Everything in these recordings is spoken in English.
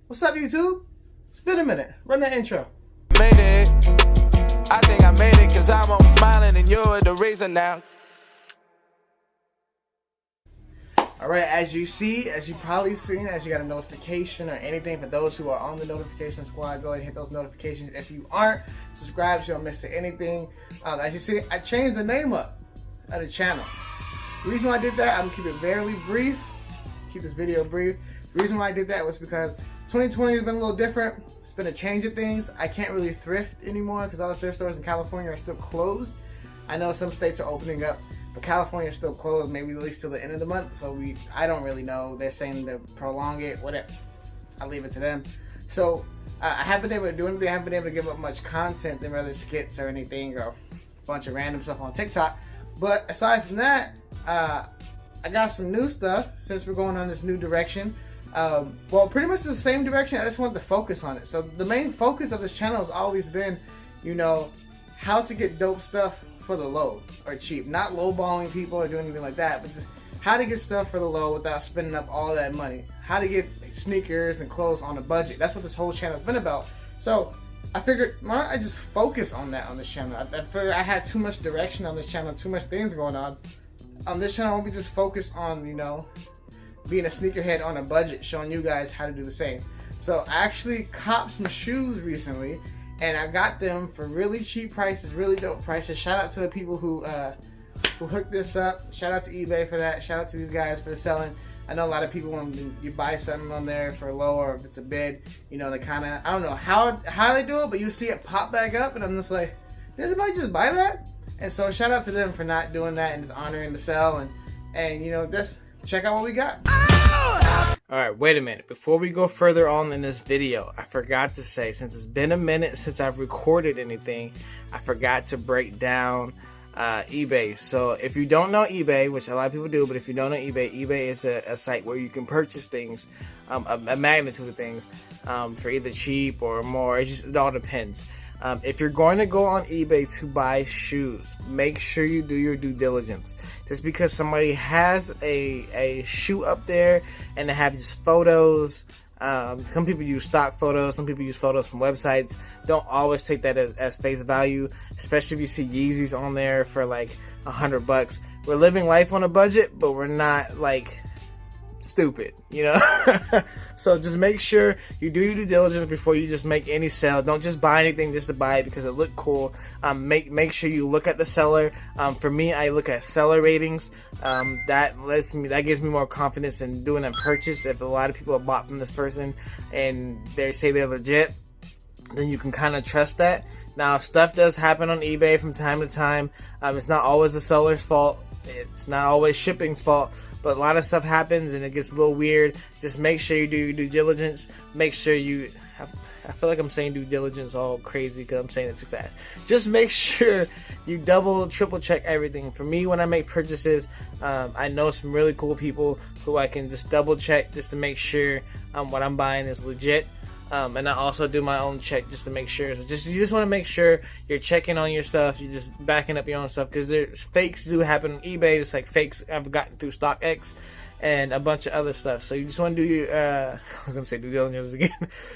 What's up, YouTube? It's been a minute. Run that intro. Made it. I think I made it cause I'm on smiling and you're the reason now. Alright, as you probably seen, as you got a notification or anything, for those who are on the notification squad, go ahead and hit those notifications. If you aren't, subscribe so you don't miss anything. As you see, I changed the name up of the channel. The reason why I did that, I'm gonna keep it very brief. Keep this video brief. The reason why I did that was because 2020 has been a little different. It's been a change of things. I can't really thrift anymore because all the thrift stores in California are still closed. I know some states are opening up, but California is still closed, maybe at least till the end of the month. So I don't really know. They're saying to prolong it, whatever. I'll leave it to them. So I haven't been able to do anything. I haven't been able to give up much content than rather skits or anything or a bunch of random stuff on TikTok. But aside from that, I got some new stuff since we're going on this new direction. Well, pretty much the same direction. I just want to focus on it. So the main focus of this channel has always been, you know, how to get dope stuff for the low or cheap. Not lowballing people or doing anything like that, but just how to get stuff for the low without spending up all that money. How to get sneakers and clothes on a budget. That's what this whole channel has been about. So I figured, why don't I just focus on that on this channel? I figured I had too much direction on this channel, too much things going on. On this channel, I won't be just focused on, you know, being a sneakerhead on a budget, showing you guys how to do the same. So I actually copped some shoes recently, and I got them for really cheap prices, really dope prices. Shout out to the people who hooked this up. Shout out to eBay for that. Shout out to these guys for the selling. I know a lot of people, when you buy something on there for low, or if it's a bid, you know, they kind of, I don't know how they do it, but you see it pop back up, and I'm just like, did somebody just buy that? And so shout out to them for not doing that and just honoring the sell, and you know, just check out what we got. Alright, wait a minute. Before we go further on in this video, I forgot to say, since it's been a minute since I've recorded anything, I forgot to break down eBay. So if you don't know eBay, which a lot of people do, but if you don't know eBay, eBay is a site where you can purchase things, a magnitude of things, for either cheap or more. It all depends. If you're going to go on eBay to buy shoes, make sure you do your due diligence. Just because somebody has a shoe up there and they have just photos, some people use stock photos, some people use photos from websites. Don't always take that as face value, especially if you see Yeezys on there for like $100. We're living life on a budget, but we're not like stupid, you know. So just make sure you do your due diligence before you just make any sale. Don't just buy anything just to buy it because it looked cool. Make sure you look at the seller. For me, I look at seller ratings. That gives me more confidence in doing a purchase. If a lot of people have bought from this person and they say they're legit, then you can kind of trust that. Now, stuff does happen on eBay from time to time. It's not always the seller's fault. It's not always shipping's fault. But a lot of stuff happens and it gets a little weird. Just make sure you do your due diligence. Make sure you... I feel like I'm saying due diligence all crazy because I'm saying it too fast. Just make sure you double, triple check everything. For me, when I make purchases, I know some really cool people who I can just double check just to make sure what I'm buying is legit. And I also do my own check just to make sure. So you just want to make sure you're checking on your stuff. You're just backing up your own stuff, because there's fakes do happen on eBay. It's like fakes I've gotten through StockX and a bunch of other stuff. So you just want to do your I was gonna say due diligence again.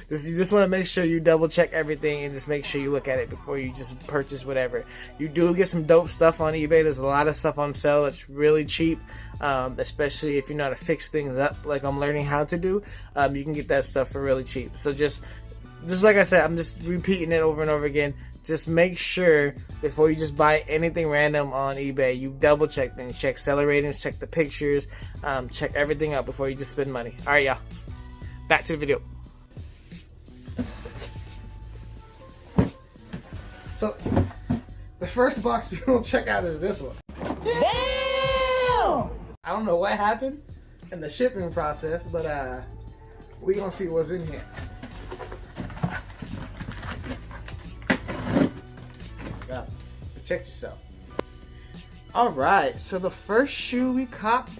You just want to make sure you double check everything and just make sure you look at it before you just purchase whatever. You do get some dope stuff on eBay. There's a lot of stuff on sale that's really cheap. Especially if you know how to fix things up like I'm learning how to do. You can get that stuff for really cheap. So just like I said, I'm just repeating it over and over again. Just make sure before you just buy anything random on eBay, you double check things. Check seller ratings, check the pictures, check everything out before you just spend money. Alright, y'all, back to the video. So the first box we're gonna check out is this one. Damn! I don't know what happened in the shipping process, but we gonna see what's in here. Yeah, protect yourself. All right, so the first shoe we copped,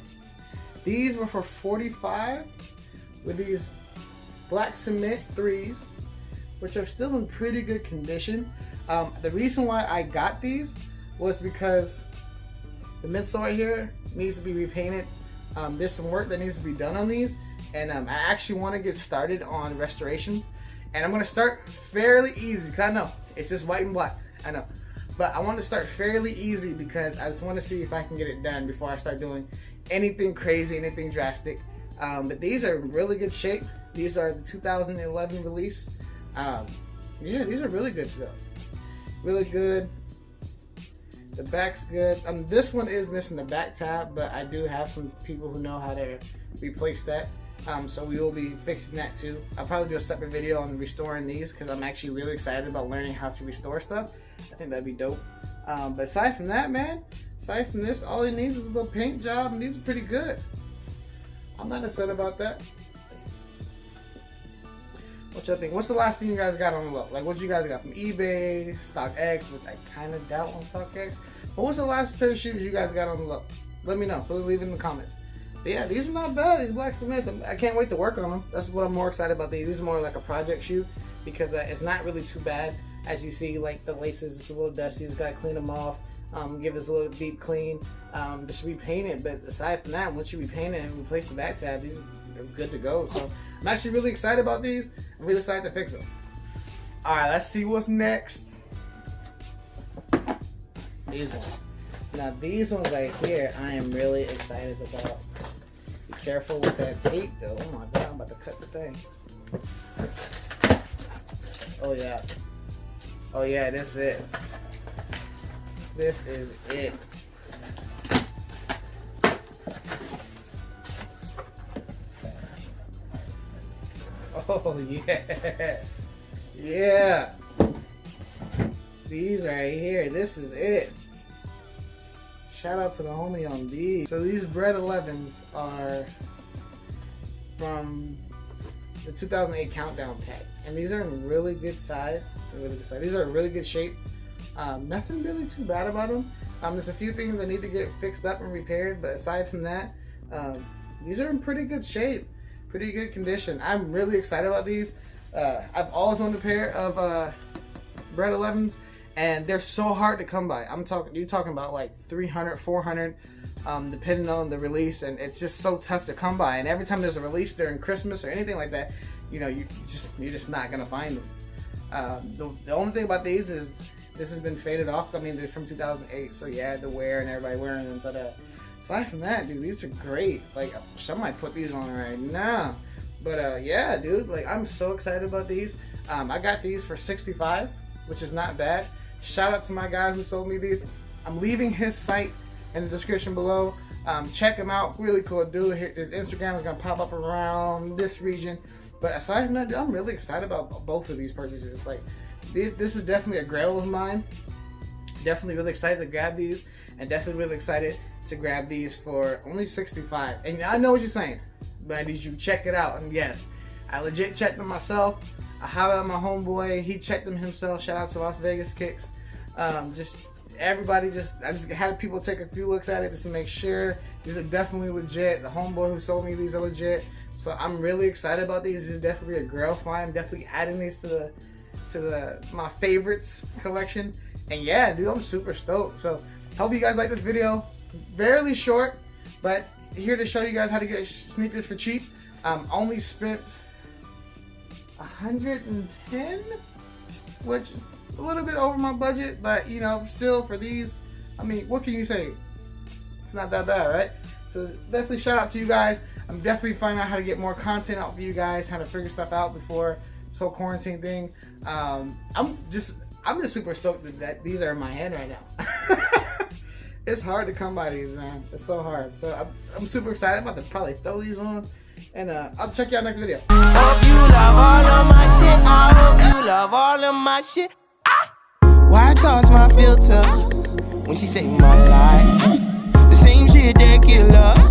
these were for $45 with these black cement 3s, which are still in pretty good condition. The reason why I got these was because the midsole right here needs to be repainted. There's some work that needs to be done on these, and I actually want to get started on restorations, and I'm going to start fairly easy because I know it's just white and black, I know, but I want to start fairly easy because I just want to see if I can get it done before I start doing anything crazy, anything drastic. But these are in really good shape. These are the 2011 release. Yeah, these are really good stuff. Really good. The back's good. This one is missing the back tab, but I do have some people who know how to replace that. So we will be fixing that too. I'll probably do a separate video on restoring these because I'm actually really excited about learning how to restore stuff. I think that'd be dope. But aside from that, man, aside from this, all it needs is a little paint job, and these are pretty good. I'm not upset about that. What y'all think? What's the last thing you guys got on the low? Like, what you guys got from eBay, StockX, which I kind of doubt on StockX. But what's the last pair of shoes you guys got on the low? Let me know. Please leave it in the comments. But yeah, these are not bad. These black cements. I can't wait to work on them. That's what I'm more excited about. These are more like a project shoe because it's not really too bad. As you see, like the laces, it's a little dusty. Just gotta clean them off. Give us a little deep clean. Just repaint it. But aside from that, once you repaint it and replace the back tab, these are good to go. So I'm actually really excited about these. I'm really excited to fix them. All right, let's see what's next. These ones. Now these ones right here, I am really excited about. Be careful with that tape though. Oh my God, I'm about to cut the thing. Oh yeah. Oh yeah, this is it. This is it. Oh yeah. Yeah. These right here. This is it. Shout out to the homie on these. So these Bred 11s are from the 2008 Countdown pack. And these are in really good size. These are in really good shape. Nothing really too bad about them. There's a few things that need to get fixed up and repaired. But aside from that, these are in pretty good shape. Pretty good condition. I'm really excited about these. I've always owned a pair of Bred 11s, and they're so hard to come by. You're talking about like 300, 400, depending on the release, and it's just so tough to come by. And every time there's a release during Christmas or anything like that, you know, you're just not gonna find them. The only thing about these is this has been faded off. I mean, they're from 2008, so yeah, the wear and everybody wearing them, but aside from that, dude, these are great. Like, somebody put these on right now. But yeah, dude, like, I'm so excited about these. I got these for $65, which is not bad. Shout out to my guy who sold me these. I'm leaving his site in the description below. Check him out. Really cool dude. His Instagram is gonna pop up around this region. But aside from that, dude, I'm really excited about both of these purchases. Like, this is definitely a grail of mine. Definitely really excited to grab these, and definitely really excited to grab these for only $65. And I know what you're saying, but I need you to check it out. And yes, I legit checked them myself. I hollered at my homeboy, he checked them himself. Shout out to Las Vegas Kicks. Just everybody, I just had people take a few looks at it just to make sure these are definitely legit. The homeboy who sold me these are legit. So I'm really excited about these. This is definitely a grail find. I'm definitely adding these to my favorites collection. And yeah, dude, I'm super stoked. So hope you guys like this video. Fairly short, but here to show you guys how to get sneakers for cheap. Only spent $110, which a little bit over my budget, but you know, still for these, I mean, what can you say? It's not that bad, right? So definitely shout out to you guys. I'm definitely finding out how to get more content out for you guys, how to figure stuff out before this whole quarantine thing. I'm just super stoked that these are in my hand right now. It's hard to come by these, man. It's so hard. So I'm super excited. I'm about to probably throw these on, and I'll check you out next video. Hope you love all of my shit. I hope you love all of my shit. Why toss my filter when she say my life? The same shit that kill her.